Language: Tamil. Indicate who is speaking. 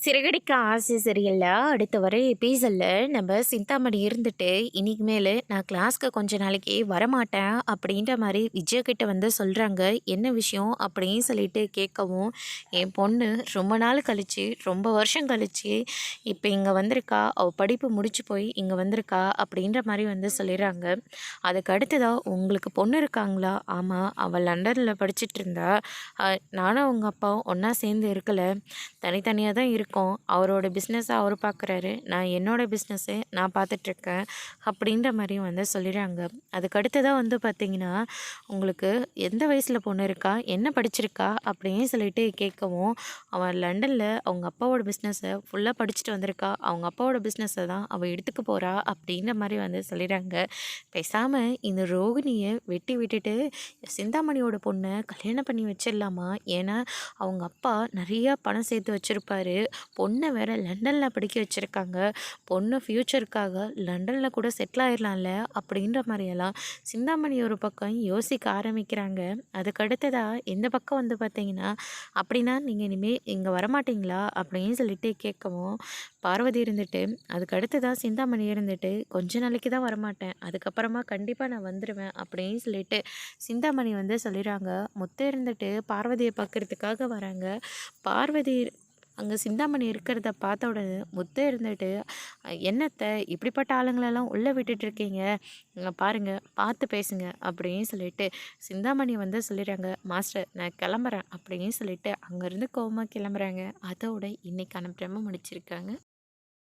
Speaker 1: சிறகடிக்க ஆசை சரியில்ல. அடுத்து வர எபிசோட்ல நம்ம சிந்தாமணி இருந்துட்டு, "இன்னைக்கு மேலு நான் கிளாஸ்க்கு கொஞ்ச நாளைக்கு வரமாட்டேன்." அப்படின்ற மாரி விஜய் கிட்ட வந்து சொல்றாங்க. "என்ன விஷயம்?" அப்படின்னு சொல்லிட்டு கேட்கவும், "என் பொண்ணு ரொம்ப நாள் கழிச்சு, ரொம்ப வருஷம் கழிச்சு இப்ப இங்க வந்திருக்கா. அவ படிப்பு முடிச்சு போய் இங்க வந்திருக்கா." அப்படின்ற மாரி வந்து சொல்லிறாங்க. அதுக்கு அடுத்ததா, "உங்களுக்கு பொண்ணு இருக்காங்களா?" "ஆமா. அவ லண்டன்ல படிச்சுட்ருந்தா. அ நானும் அவங்க அப்பாவும் ஒண்ணா சேர்ந்து இருக்கல. தனித்தனியா தான் இருக்கோம். அவரோட பிஸ்னஸ அவரு பார்க்குறாரு. நான் என்னோட பிஸ்னஸ நான் பார்த்துட்ருக்கேன்." அப்படின்ற மாரியும் வந்து சொல்லிறாங்க. அதுக்கு அடுத்ததா வந்து பார்த்தீங்கன்னா, "உங்களுக்கு எந்த வயசுல பொண்ணு இருக்கா? என்ன படிச்சிருக்கா?" அப்படின்னு சொல்லிட்டு கேட்கவும், அவன் லண்டன்ல அவங்க அப்பாவோட பிஸ்னஸ ஃபுல்லா படிச்சுட்டு வந்திருக்கா. அவங்க அப்பாவோட பிஸ்னஸ தான் அவ எடுத்துக்க போறா அப்படின்ற மாரி வந்து சொல்லிறாங்க. பேசாம இந்த ரோகிணிய வெட்டி விட்டுட்டு, சிந்தாமணியோட பொண்ண கல்யாணம் பண்ணி வச்சிரலாமா? ஏன்னா, அவங்க அப்பா நெறையா பணம் சேர்த்து வச்சிருப்பாரு. பொண்ண வேற லண்டன்ல படிக்க வச்சிருக்காங்க. பொண்ணு ஃப்யூச்சருக்காக லண்டன்ல கூட செட்டில் ஆயிரலாம்ல அப்படின்ற மாரியெல்லாம் சிந்தாமணி ஒரு பக்கம் யோசிக்க ஆரம்பிக்கிறாங்க. அதுக்கு அடுத்ததா இந்த பக்கம் வந்து பார்த்தீங்கன்னா, "அப்படின்னா நீங்க இனிமே இங்க வரமாட்டீங்களா?" அப்படின்னு சொல்லிட்டு கேட்கவும், பார்வதி இருந்துட்டு, அதுக்கு அடுத்ததா சிந்தாமணி இருந்துட்டு, "கொஞ்ச நாளைக்கு தான் வரமாட்டேன். அதுக்கப்புறமா கண்டிப்பா நான் வந்துருவேன்." அப்படின்னு சொல்லிட்டு சிந்தாமணி வந்து சொல்லிறாங்க. முத்து இருந்துட்டு பார்வதிய பார்க்கறதுக்காக வராங்க. பார்வதி அங்க சிந்தாமணி இருக்கிறத பார்த்த உடனே முத்து இருந்துட்டு, என்னத்த இப்படிப்பட்ட ஆளுங்களெல்லாம் உள்ள விட்டுட்டுருக்கீங்க? இங்க பாருங்க, பார்த்து பேசுங்க." அப்படின்னு சொல்லிட்டு சிந்தாமணி வந்து சொல்லிறாங்க. "மாஸ்டர் நான் கிளம்புறேன்." அப்படின்னு சொல்லிட்டு அங்கேருந்து கோவமா கிளம்புறாங்க. அதோட இன்னைக்கான பிரம்ம முடிச்சிருக்காங்க.